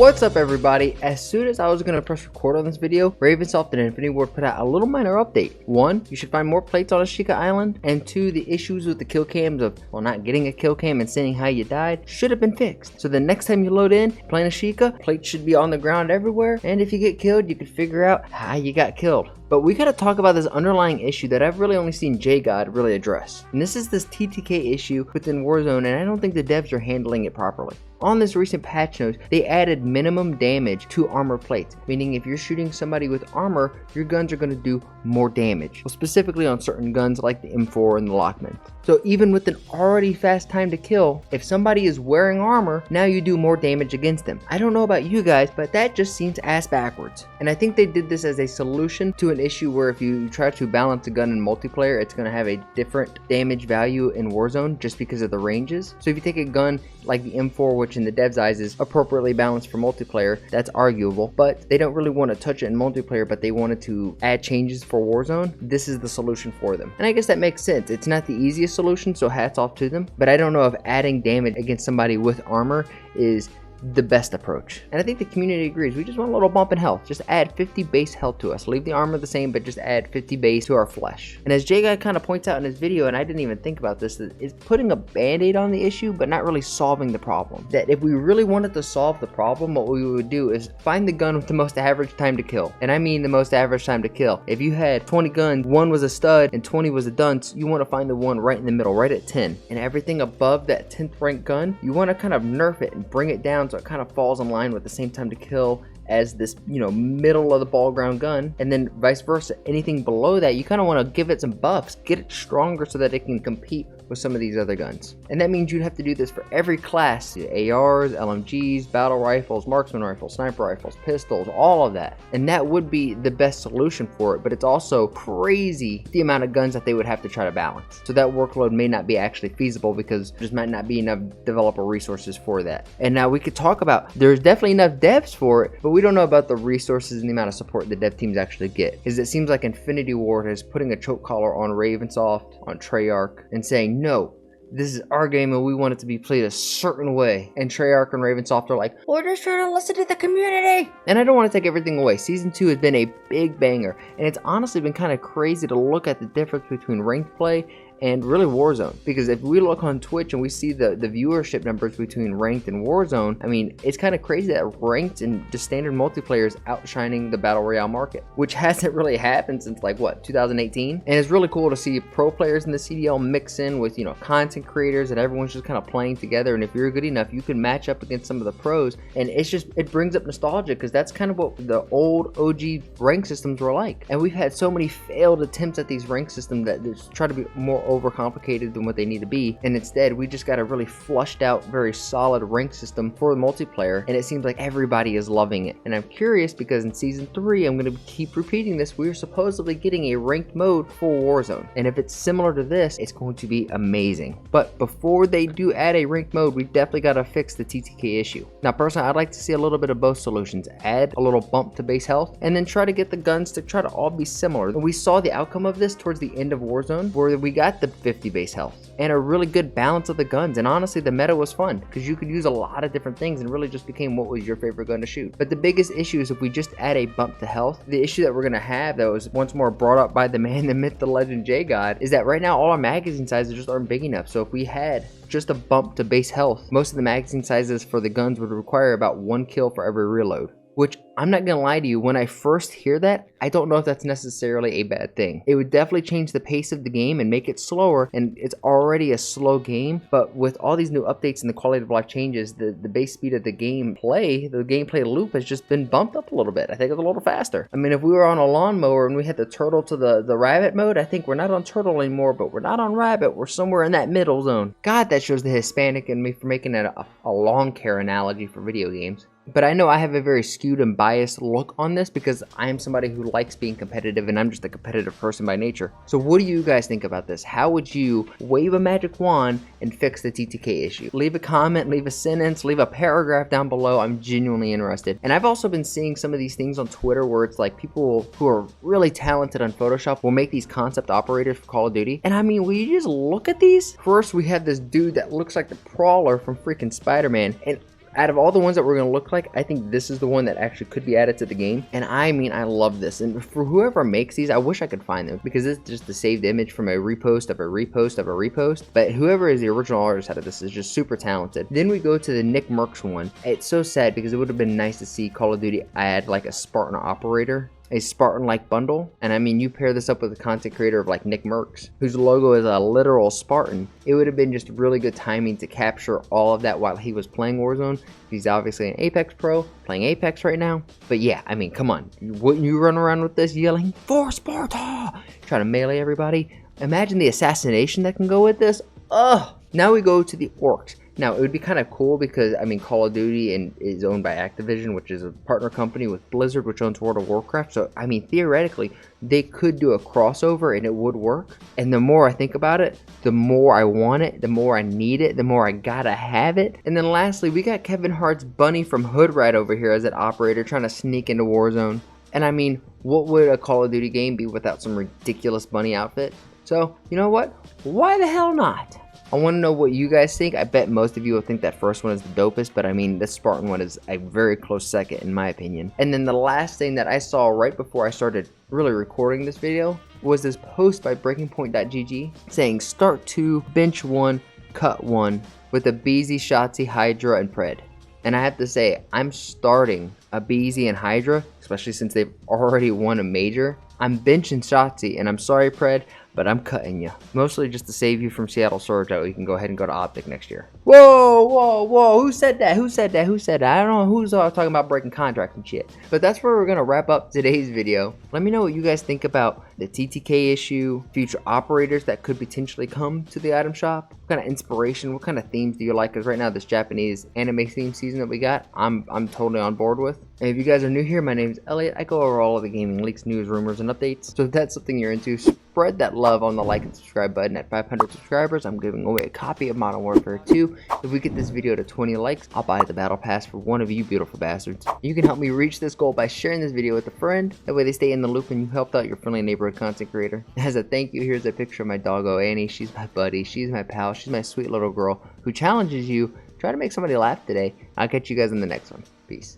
What's up, everybody? As soon as I was going to press record on this video, Ravensoft and Infinity Ward put out a little minor update. 1, you should find more plates on Ashika Island, and 2, the issues with the kill cams of, well, not getting a kill cam and seeing how you died should have been fixed. So the next time you load in, playing Ashika, plates should be on the ground everywhere, and if you get killed, you can figure out how you got killed. But we gotta talk about this underlying issue that I've really only seen JGod really address. And this is this TTK issue within Warzone, and I don't think the devs are handling it properly. On this recent patch notes, they added minimum damage to armor plates, meaning if you're shooting somebody with armor, your guns are going to do more damage. Well, specifically on certain guns like the M4 and the Lockman. So even with an already fast time to kill, if somebody is wearing armor, now you do more damage against them. I don't know about you guys, but that just seems ass backwards. And I think they did this as a solution to an issue where if you try to balance a gun in multiplayer, it's going to have a different damage value in Warzone just because of the ranges. So if you take a gun like the M4, which in the devs' eyes is appropriately balanced for multiplayer, that's arguable, but they don't really want to touch it in multiplayer, but they wanted to add changes for Warzone. This is the solution for them. And I guess that makes sense. It's not the easiest solution, so hats off to them, but I don't know if adding damage against somebody with armor is the best approach. And I think the community agrees. We just want a little bump in health. Just add 50 base health to us. Leave the armor the same, but just add 50 base to our flesh. And as JGuy kind of points out in his video, and I didn't even think about this, that it's putting a band-aid on the issue, but not really solving the problem. That if we really wanted to solve the problem, what we would do is find the gun with the most average time to kill. And I mean the most average time to kill. If you had 20 guns, 1 was a stud and 20 was a dunce, you want to find the one right in the middle, right at 10. And everything above that 10th rank gun, you want to kind of nerf it and bring it down so it kind of falls in line with the same time to kill as this, middle of the ball ground gun. And then vice versa, anything below that, you kind of want to give it some buffs, get it stronger so that it can compete with some of these other guns. And that means you'd have to do this for every class: ARs, LMGs, battle rifles, marksman rifles, sniper rifles, pistols, all of that. And that would be the best solution for it, but it's also crazy the amount of guns that they would have to try to balance. So that workload may not be actually feasible because there just might not be enough developer resources for that. And now we could talk about, there's definitely enough devs for it, but we don't know about the resources and the amount of support the dev teams actually get. Because it seems like Infinity Ward is putting a choke collar on Ravensoft, on Treyarch, and saying, no, this is our game and we want it to be played a certain way. And Treyarch and Ravensoft are like, we're just trying to listen to the community. And I don't want to take everything away. Season 2 has been a big banger, and it's honestly been kind of crazy to look at the difference between ranked play and really Warzone. Because if we look on Twitch and we see the viewership numbers between ranked and Warzone, I mean, it's kind of crazy that ranked and just standard multiplayer is outshining the battle royale market, which hasn't really happened since like what, 2018. And it's really cool to see pro players in the CDL mix in with, content creators, and everyone's just kind of playing together. And if you're good enough, you can match up against some of the pros, and it brings up nostalgia, because that's kind of what the old OG rank systems were like. And we've had so many failed attempts at these rank systems that just try to be more overcomplicated than what they need to be, and instead we just got a really flushed out, very solid rank system for the multiplayer, and it seems like everybody is loving it. And I'm curious because in season 3, I'm going to keep repeating this, we're supposedly getting a ranked mode for Warzone, and if it's similar to this, it's going to be amazing. But before they do add a ranked mode, we've definitely got to fix the TTK issue. Now personally, I'd like to see a little bit of both solutions. Add a little bump to base health, and then try to get the guns to try to all be similar. And we saw the outcome of this towards the end of Warzone, where we got the 50 base health and a really good balance of the guns. And honestly, the meta was fun because you could use a lot of different things and really just became what was your favorite gun to shoot. But the biggest issue is if we just add a bump to health, the issue that we're going to have, that was once more brought up by the man, the myth, the legend, JGod, is that right now all our magazine sizes just aren't big enough. So if we had just a bump to base health, most of the magazine sizes for the guns would require about 1 kill for every reload. Which, I'm not gonna lie to you, when I first hear that, I don't know if that's necessarily a bad thing. It would definitely change the pace of the game and make it slower, and it's already a slow game, but with all these new updates and the quality of life changes, the base speed of the gameplay, the gameplay loop has just been bumped up a little bit. I think it's a little faster. I mean, if we were on a lawnmower and we had the turtle to the rabbit mode, I think we're not on turtle anymore, but we're not on rabbit, we're somewhere in that middle zone. God, that shows the Hispanic in me for making a lawn care analogy for video games. But I know I have a very skewed and biased look on this because I am somebody who likes being competitive, and I'm just a competitive person by nature. So what do you guys think about this? How would you wave a magic wand and fix the TTK issue? Leave a comment, leave a sentence, leave a paragraph down below. I'm genuinely interested. And I've also been seeing some of these things on Twitter where it's like people who are really talented on Photoshop will make these concept operators for Call of Duty. And I mean, will you just look at these? First, we have this dude that looks like the Prowler from freaking Spider-Man, and out of all the ones that we're going to look like, I think this is the one that actually could be added to the game. And I mean, I love this. And for whoever makes these, I wish I could find them, because this is just the saved image from a repost of a repost of a repost. But whoever is the original artist out of this is just super talented. Then we go to the Nick Merckx one. It's so sad because it would have been nice to see Call of Duty add like a Spartan operator, a Spartan-like bundle. And I mean, you pair this up with a content creator of like Nick Merckx, whose logo is a literal Spartan. It would have been just really good timing to capture all of that while he was playing Warzone. He's obviously an Apex pro, playing Apex right now. But yeah, I mean, come on. Wouldn't you run around with this yelling, "For Sparta!" Trying to melee everybody? Imagine the assassination that can go with this. Ugh! Now we go to the orcs. Now, it would be kind of cool because, I mean, Call of Duty is owned by Activision, which is a partner company with Blizzard, which owns World of Warcraft. So, I mean, theoretically, they could do a crossover and it would work. And the more I think about it, the more I want it, the more I need it, the more I gotta have it. And then lastly, we got Kevin Hart's Bunny from Hood right over here as an operator trying to sneak into Warzone. And I mean, what would a Call of Duty game be without some ridiculous bunny outfit? So, you know what? Why the hell not? I want to know what you guys think. I bet most of you will think that first one is the dopest, but I mean, this Spartan one is a very close second in my opinion. And then the last thing that I saw right before I started really recording this video was this post by breakingpoint.gg saying start 2, bench 1, cut 1 with a Beezy, Shotzi, Hydra, and Pred. And I have to say, I'm starting a Beezy and Hydra, especially since they've already won a major. I'm benching Shotzi, and I'm sorry, Pred, but I'm cutting you. Mostly just to save you from Seattle Surge, that way you can go ahead and go to Optic next year. Whoa, whoa, whoa, who said that? Who said that? Who said that? I don't know who's talking about breaking contracts and shit. But that's where we're gonna wrap up today's video. Let me know what you guys think about the TTK issue, future operators that could potentially come to the item shop. What kind of inspiration, what kind of themes do you like? Because right now, this Japanese anime theme season that we got, I'm totally on board with. And if you guys are new here, my name is Elliot. I go over all of the gaming leaks, news, rumors, and updates. So if that's something you're into, spread that love on the like and subscribe button. At 500 subscribers, I'm giving away a copy of Modern Warfare 2. If we get this video to 20 likes, I'll buy the battle pass for one of you beautiful bastards. You can help me reach this goal by sharing this video with a friend. That way they stay in the loop and you helped out your friendly neighborhood content creator. As a thank you, here's a picture of my doggo Annie. She's my buddy, she's my pal, she's my sweet little girl who challenges you. Try to make somebody laugh today. I'll catch you guys in the next one. Peace.